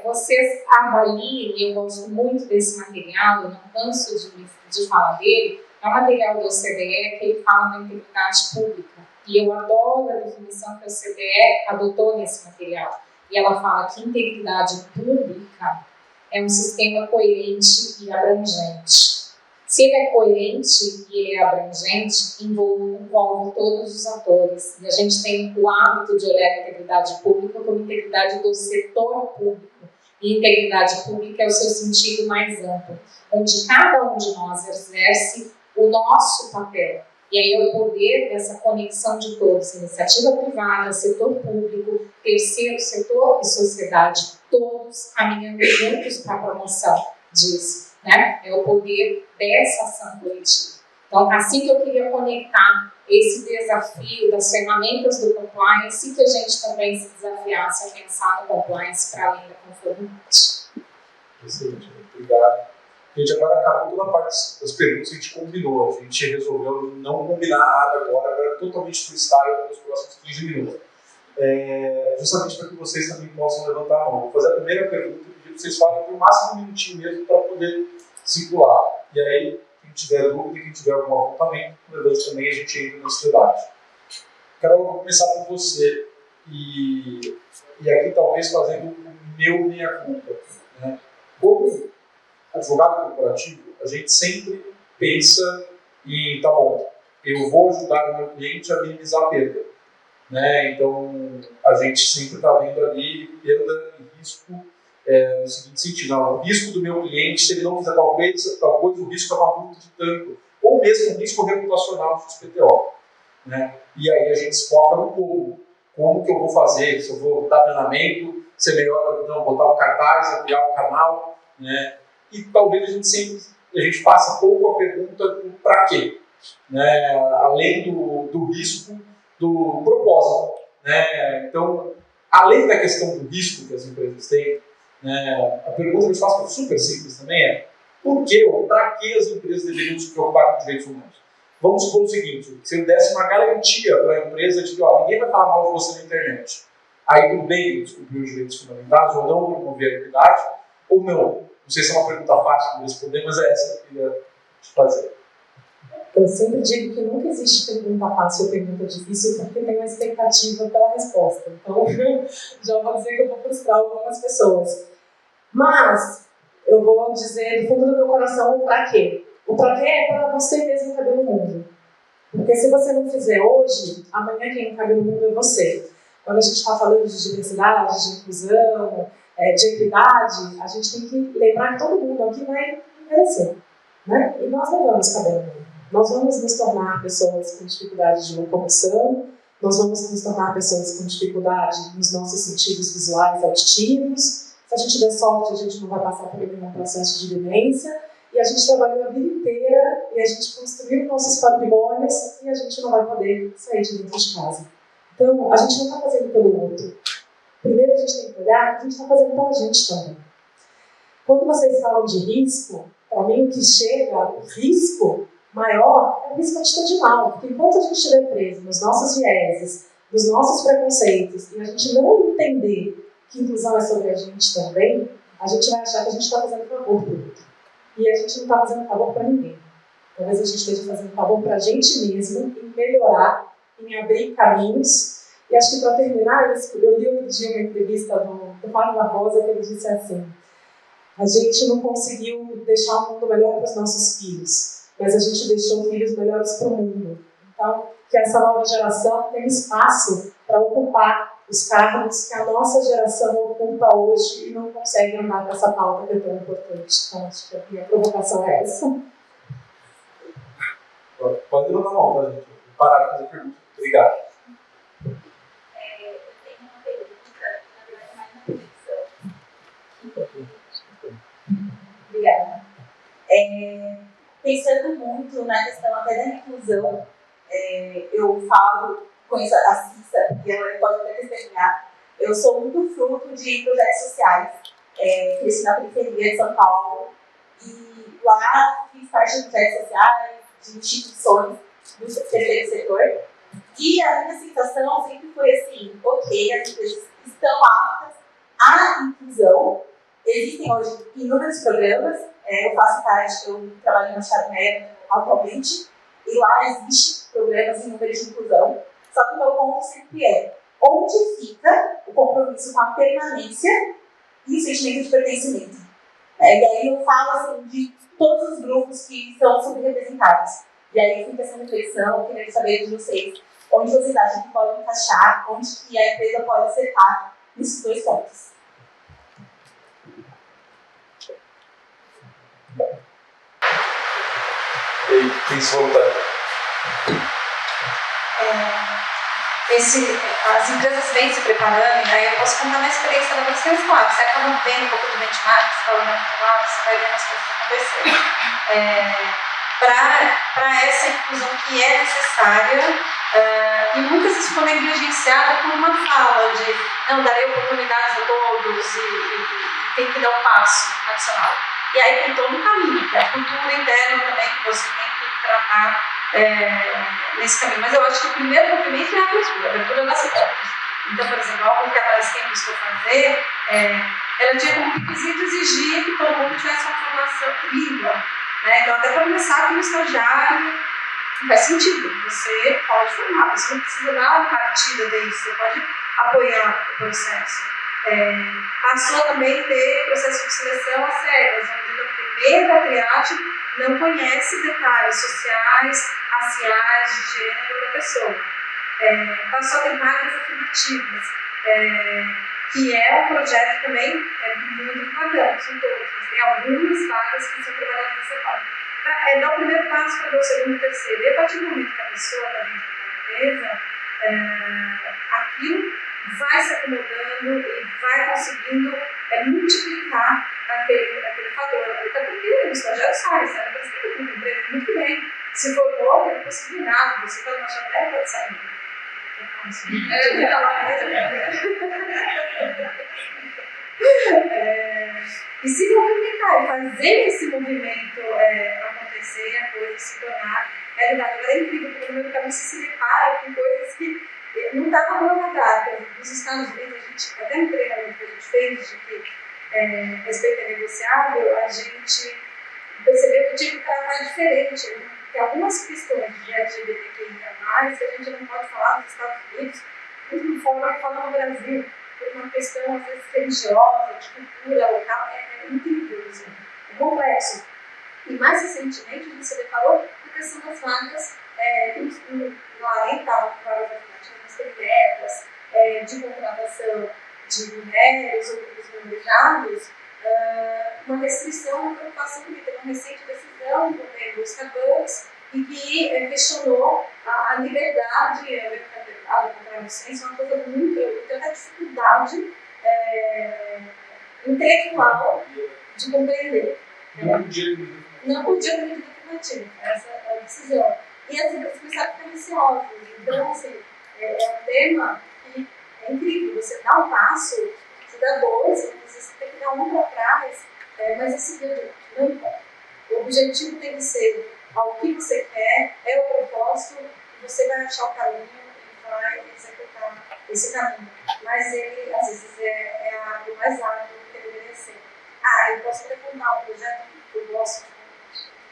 vocês avaliem, e eu gosto muito desse material, eu não canso de falar dele, é um material do OCDE que ele fala da integridade pública. E eu adoro a definição que a OCDE adotou nesse material. E ela fala que integridade pública é um sistema coerente e abrangente. Se ele é coerente e ele é abrangente, envolve todos os atores. E a gente tem o hábito de olhar a integridade pública como integridade do setor público. E integridade pública é o seu sentido mais amplo, onde cada um de nós exerce o nosso papel. E aí é o poder dessa conexão de todos, iniciativa privada, setor público, terceiro setor e sociedade, todos caminhando juntos para a promoção disso. Né? É o poder dessa ação coletiva. Então, assim que eu queria conectar esse desafio das ferramentas do compliance, que a gente também se desafiasse a pensar no compliance para além da conformidade. Excelente, obrigado. Gente, agora acabou toda a parte das perguntas que a gente combinou. A gente resolveu não combinar nada agora, era totalmente freestyle nos próximos 15 minutos. Justamente para que vocês também possam levantar a mão. Vou fazer a primeira pergunta e pedir que vocês falem por máximo um minutinho mesmo para poder circular. E aí, quem tiver dúvida, quem tiver algum apontamento, levante também, a gente entra nesse debate. Carol, eu vou começar por você. E aqui talvez fazendo o minha culpa. Né? Como advogado corporativo, a gente sempre pensa em, tá bom, eu vou ajudar o meu cliente a minimizar a perda. Né? Então, a gente sempre está vendo ali perda e risco no seguinte sentido, não, o risco do meu cliente, se ele não fizer tal coisa, o risco é uma multa de tanto, ou mesmo um risco reputacional do XPTO. Né? E aí a gente se foca no como que eu vou fazer, se eu vou dar treinamento, se é melhor não botar um cartaz, criar um canal, né? E talvez a gente sempre e a gente passa pouco a pergunta do para quê, né? Além do risco, do propósito. Né? Então, além da questão do risco que as empresas têm, né, a pergunta que eu te faço, que é super simples também, é por que ou para que as empresas deveriam se preocupar com os direitos humanos? Vamos supor o seguinte, se eu desse uma garantia para a empresa de que ninguém vai falar mal de você na internet, aí tudo bem descobrir os direitos fundamentais ou não promover a equidade, ou não? Não sei se é uma pergunta fácil de responder, mas é essa que eu queria te fazer. Eu sempre digo que nunca existe pergunta fácil ou pergunta difícil, porque tem uma expectativa pela resposta. Então, já vou dizer que eu vou frustrar algumas pessoas. Mas, eu vou dizer do fundo do meu coração o para quê. O para quê é para você mesmo caber no mundo. Porque se você não fizer hoje, amanhã quem não cabe no mundo é você. Quando a gente está falando de diversidade, de inclusão, de equidade, a gente tem que lembrar que todo mundo aqui vai merecer. Né? E nós não vamos caber no mundo. Nós vamos nos tornar pessoas com dificuldade de locomoção, nós vamos nos tornar pessoas com dificuldade nos nossos sentidos visuais, auditivos. Se a gente der sorte, a gente não vai passar por nenhum processo de demência. E a gente trabalhou a vida inteira e a gente construiu nossos patrimônios e a gente não vai poder sair de dentro de casa. Então, a gente não está fazendo pelo outro. Primeiro, a gente tem que olhar que a gente está fazendo pela gente também. Quando vocês falam de risco, para mim o que chega, o risco maior é o risco atitudinal. Porque enquanto a gente estiver preso nos nossos vieses, nos nossos preconceitos, e a gente não entender que inclusão é sobre a gente também, a gente vai achar que a gente está fazendo favor para o outro. E a gente não está fazendo favor para ninguém. Talvez a gente esteja fazendo favor para a gente mesmo, em melhorar, em abrir caminhos. E acho que para terminar, eu li outro dia uma entrevista do Fábio Barbosa que ele disse assim: a gente não conseguiu deixar um mundo melhor para os nossos filhos, mas a gente deixou filhos melhores para o mundo. Então, que essa nova geração tenha espaço para ocupar os cargos que a nossa geração ocupa hoje e não consegue andar com essa pauta que é tão importante. Então, acho que a minha provocação é essa. Pode levantar a mão, tá, gente? Vou parar de fazer pergunta. Obrigado. Eu tenho uma pergunta, na verdade, mais uma reflexão. Obrigada. Pensando muito na questão até da inclusão, eu falo, conheço a Cissa, e ela pode até testemunhar, eu sou muito fruto de projetos sociais. Cresci na periferia de São Paulo, e lá fiz parte de projetos sociais, de instituições do terceiro setor, e a minha sensação sempre foi assim: ok, as empresas estão aptas à inclusão, existem hoje inúmeros programas, eu faço parte, eu trabalho no Chapéu atualmente, e lá existem programas inúmeros de inclusão, só que o meu ponto sempre é: onde fica o compromisso com a permanência e o sentimento de pertencimento? E aí eu falo assim, de todos os grupos que são subrepresentados. E aí fica essa reflexão, eu queria saber de vocês, onde vocês acham que podem encaixar, onde que a empresa pode acertar nesses dois pontos. E aí, quem se voltar? As empresas vêm se preparando, e aí eu posso contar uma experiência da vocês, claro, você acaba vendo um pouco do benchmark, você vai olhando para o lado, você vai vendo as coisas acontecerem. Para essa inclusão que é necessária, e muitas vezes ficou negligenciada por uma fala de não, darei oportunidades a todos e tem que dar um passo adicional. E aí tem todo um caminho, que é a cultura interna também que você tem que tratar nesse caminho. Mas eu acho que o primeiro movimento é a abertura das portas. Então, por exemplo, algo que a Braskem buscou fazer, ela tinha como requisito exigir que todo mundo tivesse uma formação em língua. Então, até para começar como estagiário, faz sentido. Você pode formar, você não precisa dar uma partida disso, você pode apoiar o processo. Passou também a ter processo de seleção às cegas, onde no primeiro triagem não conhece detalhes sociais, raciais, de gênero da pessoa. Passou a ter vagas afirmativas, que é um projeto também muito bacana, são todas, mas tem algumas vagas que são trabalhadas dessa forma. Para dar o primeiro passo para dar o segundo e o terceiro. E a partir do momento que a pessoa está dentro da empresa, aquilo vai se acomodando e vai conseguindo multiplicar aquele fator. Até porque o estagiário sai, sabe? Você tem que emprego muito bem. Se for bom, não precisa de nada. Você está numa janela, pode sair. E se movimentar, e fazer esse movimento acontecer, a coisa se tornar realidade. Agora é incrível, porque no meu caminho você se depara com coisas que não estavam no meu radar. Nos Estados Unidos, a gente, até no treinamento que a gente fez, de que respeito é negociável, a gente percebeu que tinha que tratar diferente. Tem algumas questões de LGBTQIA+, que a gente não pode falar nos Estados Unidos, muito fora, falar no Brasil, por uma questão, às vezes, religiosa, de cultura local, é incrível, assim, é complexo. E mais recentemente, a gente se deparou com a questão das vagas no além estavam vagas afirmativas, secretas, de contratação de mulheres ou grupos minorizados, uma restrição, uma preocupação, que teve uma recente decisão do governo dos Starbucks e que questionou a liberdade, a contradição, uma coisa muito, tanta dificuldade intelectual de compreender. Não podia ter medida afirmativa, essa é a decisão. E as empresas começaram a ficar receosas. Então, assim, é um tema que é incrível. Você dá um passo, você dá dois, você tem que dar um para trás, mas esse não importa. O objetivo tem que ser ao que você quer, é o propósito, e você vai achar o caminho e vai executar esse caminho. Mas ele, às vezes, é o mais árduo que ele deveria ser. Eu posso até contar um projeto que eu gosto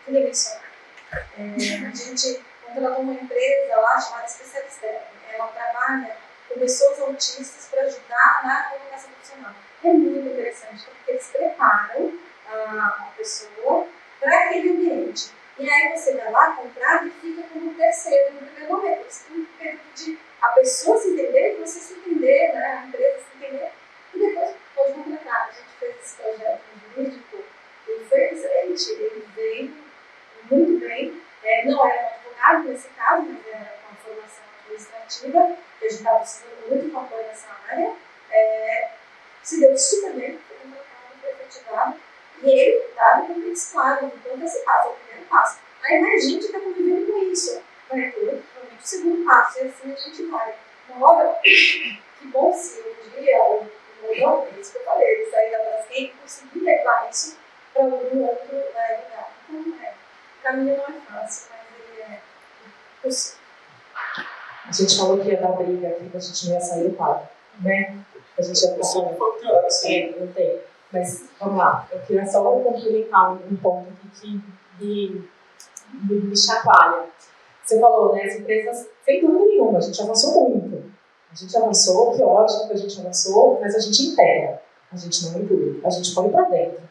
de mencionar. A gente contratou uma empresa lá chamada Especialista. Ela trabalha com pessoas autistas para ajudar na comunicação profissional. É muito interessante, porque eles preparam a pessoa para aquele ambiente. E aí você vai lá comprar e fica como terceiro, no primeiro momento. Você tem que pedir a pessoa se entender e você se entender, né? A empresa se entender. E depois pode completar. A gente fez esse projeto jurídico e foi excelente. Ele veio muito bem. Não era um advogado nesse caso, mas era uma formação administrativa, que a gente estava precisando muito de apoio nessa área. Se deu super bem, foi contratado, foi efetivado. E ele dá muito claro, então esse passo é o primeiro passo. Aí mais gente está convivendo com isso. Vai ter provavelmente o segundo passo, e assim a gente vai. Uma hora, que bom se um dia, não, isso que eu falei, ele sair da Braskem e conseguir levar isso para algum outro lugar. Então, o caminho não é fácil, mas ele é possível. A gente falou que ia dar briga aqui, que a gente não ia sair do quadro, né? A gente ia passar. Eu tenho. Mas, vamos lá, eu queria só complementar um ponto aqui que me chacoalha. Você falou, né, as empresas, sem dúvida nenhuma, a gente avançou muito. A gente avançou, que ótimo que a gente avançou, mas a gente integra, a gente não inclui, a gente põe para dentro.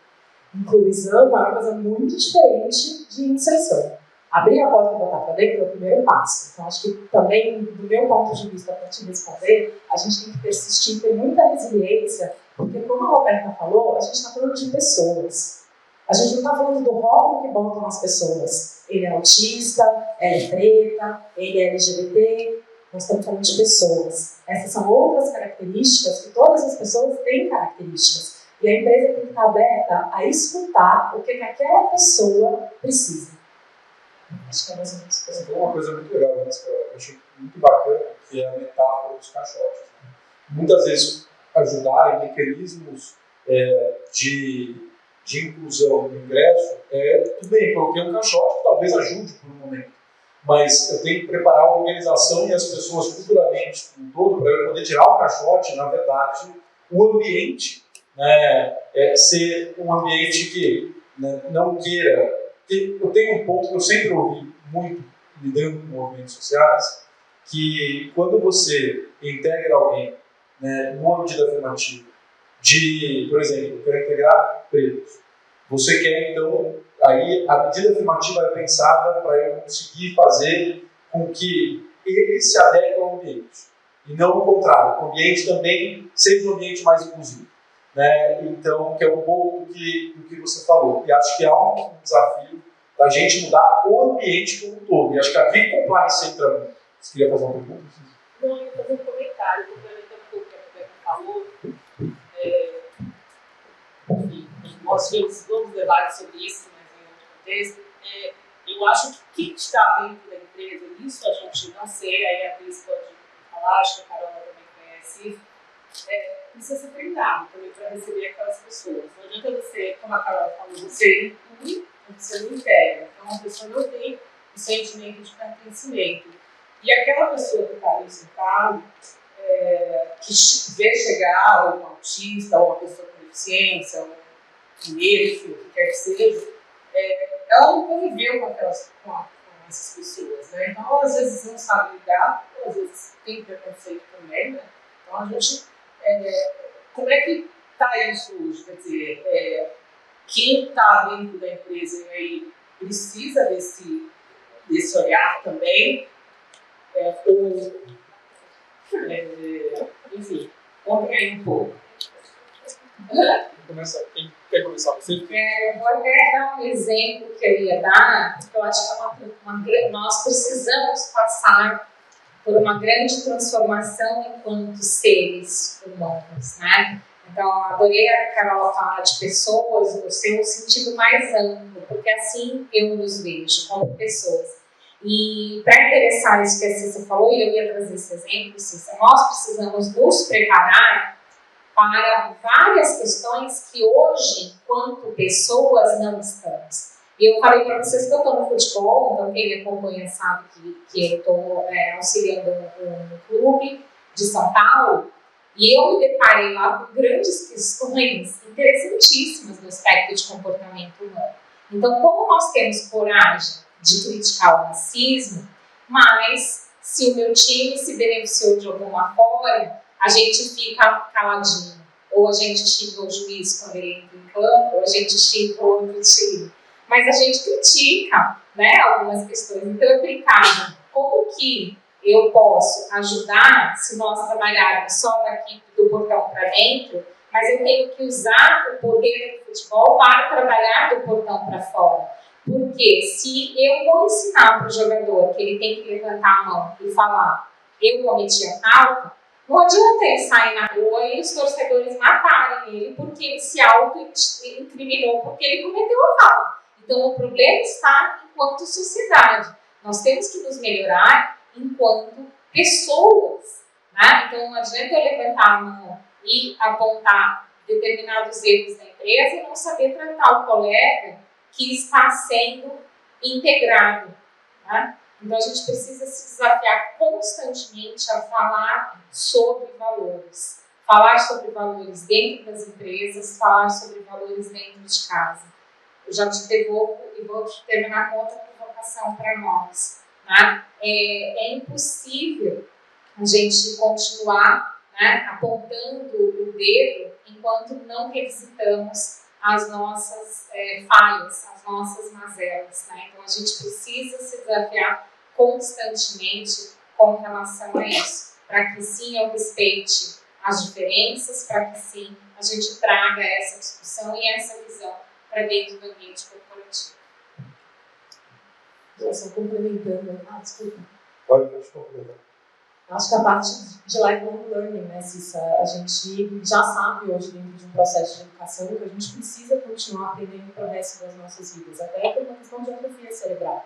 Inclusão é uma coisa muito diferente de inserção. Abrir a porta e botar para dentro é o primeiro passo. Então, acho que também, do meu ponto de vista, para te responder, a gente tem que persistir, ter muita resiliência, porque, como a Roberta falou, a gente está falando de pessoas. A gente não está falando do rótulo que botam as pessoas. Ele é autista, ela é preta, ele é LGBT. Nós estamos falando de pessoas. Essas são outras características, que todas as pessoas têm características. E a empresa tem que estar aberta a escutar o que aquela pessoa precisa. Acho que é mais ou menos isso. Você falou uma coisa muito legal, que eu achei muito bacana, que é a metáfora dos caixotes. Né? Muitas vezes, ajudar em mecanismos de inclusão no ingresso, tudo bem, coloquei um caixote que talvez ajude por um momento, mas eu tenho que preparar a organização e as pessoas futuramente, como todo, para eu poder tirar o caixote, na verdade, o ambiente, ser um ambiente que não queira. Eu tenho um ponto que eu sempre ouvi muito lidando com movimentos sociais, que quando você integra alguém numa medida afirmativa, por exemplo, eu quero integrar pretos, você quer então, aí a medida afirmativa é pensada para eu conseguir fazer com que ele se adeque ao ambiente, e não o contrário, o ambiente também seja um ambiente mais inclusivo. Então, que é um pouco do que você falou, e acho que há um desafio da gente mudar o ambiente como um todo. E acho que a Big Compliance entra. Você queria fazer uma pergunta? Não, eu ia fazer um comentário, complementando um pouco falou, enfim, nós tivemos longos debates sobre isso, mas em outro contexto, eu acho que quem está dentro da empresa, isso a gente não sei, aí a Cris pode falar, acho que a Carol também conhece isso, precisa ser treinado também para receber aquelas pessoas. Não adianta você, como a Carol falou, você inclui, você não integra. Então a pessoa não tem o sentimento de pertencimento. E aquela pessoa que está ali sentada, que vê chegar um autista, ou uma pessoa com deficiência, um mineiro, enfim, o que quer que seja, ela não conviveu com essas pessoas, né? Então, às vezes não sabe lidar, às vezes tem preconceito também, né? Então, a gente... como é que está isso hoje? Quer dizer, quem está dentro da empresa aí precisa desse olhar também, enfim, contem aí um pouco. Quem quer começar? Você? Eu vou até dar um exemplo que eu ia dar, porque eu acho que nós precisamos passar por uma grande transformação enquanto seres humanos, né? Então, adorei a Carol falar de pessoas no seu sentido mais amplo, porque assim eu nos vejo como pessoas. E para interessar isso que a Cissa falou, e eu ia trazer esse exemplo, Cissa, nós precisamos nos preparar para várias questões que hoje, enquanto pessoas, não estamos. E eu falei para vocês que eu estou no futebol, então quem me acompanha sabe que eu estou auxiliando um clube de São Paulo, e eu me deparei lá com grandes questões interessantíssimas no aspecto de comportamento humano. Então, como nós temos coragem de criticar o racismo, mas se o meu time se beneficiou de alguma forma, a gente fica caladinho. Ou a gente xinga o juiz quando ele entra em campo, ou a gente xinga o outro time. Mas a gente critica, né, algumas questões. Então eu brincava, como que eu posso ajudar se nós trabalharmos só daqui do portão para dentro, mas eu tenho que usar o poder do futebol para trabalhar do portão para fora. Porque se eu vou ensinar para o jogador que ele tem que levantar a mão e falar, eu cometi a falta, não adianta ele sair na rua e os torcedores matarem ele porque ele se auto-incriminou, porque ele cometeu a falta. Então, o problema está enquanto sociedade. Nós temos que nos melhorar enquanto pessoas, né? Então, não adianta eu levantar a mão e apontar determinados erros da empresa e não saber tratar o colega que está sendo integrado, né? Então, a gente precisa se desafiar constantemente a falar sobre valores. Falar sobre valores dentro das empresas, falar sobre valores dentro de casa. Eu já te devolvo e vou terminar com outra provocação para nós. Né? É impossível a gente continuar, né, apontando o dedo enquanto não revisitamos as nossas falhas, as nossas mazelas. Né? Então, a gente precisa se desafiar constantemente com relação a isso, para que sim eu respeite as diferenças, para que sim a gente traga essa discussão e essa visão para dentro do ambiente corporativo. Só complementando. Desculpa. Pode complementar. Acho que a parte de lifelong learning, né, Cissa, a gente já sabe hoje dentro de um processo de educação que a gente precisa continuar aprendendo para o resto das nossas vidas, até por uma questão de atrofia cerebral.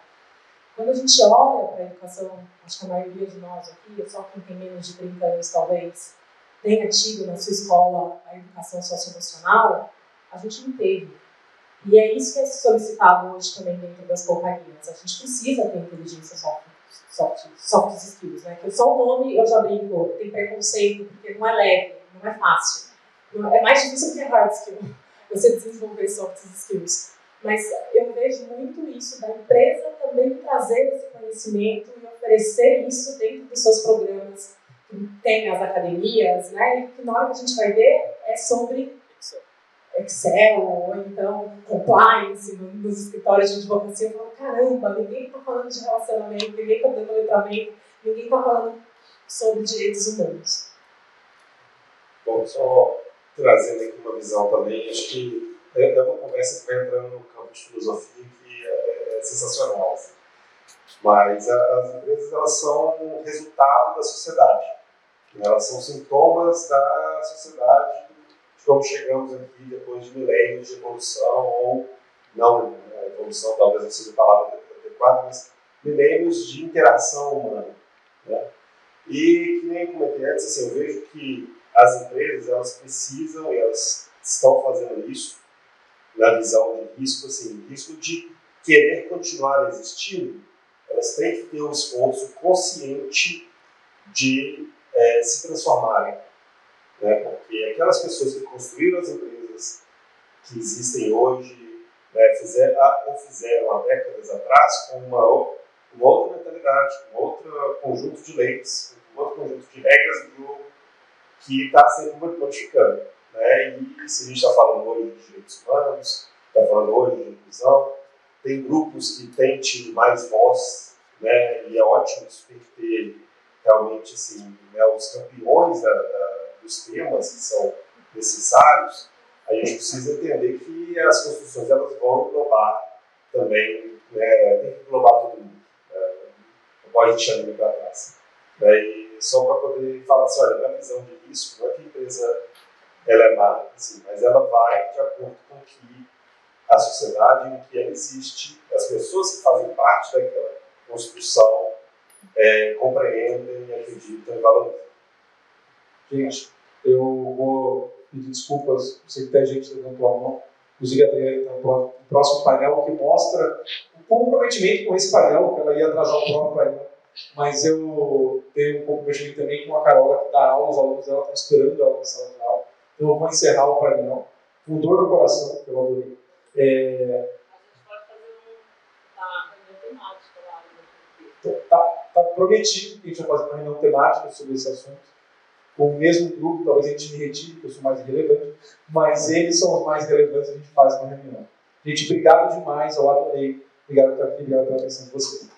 Quando a gente olha para a educação, acho que a maioria de nós aqui, só quem tem menos de 30 anos talvez, tenha tido na sua escola a educação socioemocional, a gente não teve. E é isso que é solicitado hoje também dentro das companhias. A gente precisa ter inteligência soft skills, né? Que só o nome eu já brinco, tem preconceito, porque não é leve, não é fácil. É mais difícil que hard skill, você desenvolver soft skills. Mas eu vejo muito isso da empresa também trazer esse conhecimento e oferecer isso dentro dos seus programas, que tem as academias, né? E que na hora que a gente vai ver é sobre Excel, ou então compliance nos escritórios de advocacia. Eu falo, caramba, ninguém está falando de relacionamento, ninguém está dando letramento, ninguém está falando sobre direitos humanos. Bom, só trazendo aqui uma visão também, acho que é uma conversa que vai entrando no campo de filosofia que é sensacional. Assim. Mas as empresas, elas são o resultado da sociedade. Elas são sintomas da sociedade, de como chegamos aqui depois de milênios de evolução, ou não, né, evolução talvez não seja a palavra adequada, mas milênios de interação humana. Né? E, que nem comentei antes, assim, eu vejo que as empresas, elas precisam, e elas estão fazendo isso, na visão de risco, assim, risco de querer continuar existindo, elas têm que ter um esforço consciente de se transformarem. Né? Porque aquelas pessoas que construíram as empresas que existem hoje, né, fizeram há décadas atrás com uma outra mentalidade, com outro conjunto de leis, com outro conjunto de regras do jogo que está sempre modificando. Né? E se a gente está falando hoje de direitos humanos, está falando hoje de inclusão, tem grupos que têm tido mais voz, né? E é ótimo isso ter realmente assim, né, os campeões dos temas que são necessários. A gente precisa entender que as construções elas vão englobar também, né, tem que englobar todo mundo, né, não pode deixar ninguém para trás. E só para poder falar assim, olha, na visão de risco, não é que a empresa ela é má, assim, mas ela vai de acordo com que a sociedade em que ela existe, as pessoas que fazem parte daquela construção compreendem, acreditam e valorizam. Gente, eu vou pedir desculpas, sei que tem gente que levantou a mão, inclusive a Adriana está no próximo painel, que mostra o comprometimento com esse painel, que ela ia atrasar o próprio painel, mas eu tenho um comprometimento também com a Carola, que dá aula, os alunos dela estão esperando ela na sala de aula, então eu vou encerrar o painel, com dor no coração, que eu adorei. A gente pode fazer uma reunião temática lá. Está prometido que a gente vai fazer uma reunião temática sobre esse assunto, com o mesmo grupo, talvez a gente me retire, porque eu sou mais irrelevante, mas eles são os mais relevantes, a gente faz uma reunião. Gente, obrigado demais, eu adorei. Obrigado por estar aqui, obrigado pela atenção de vocês.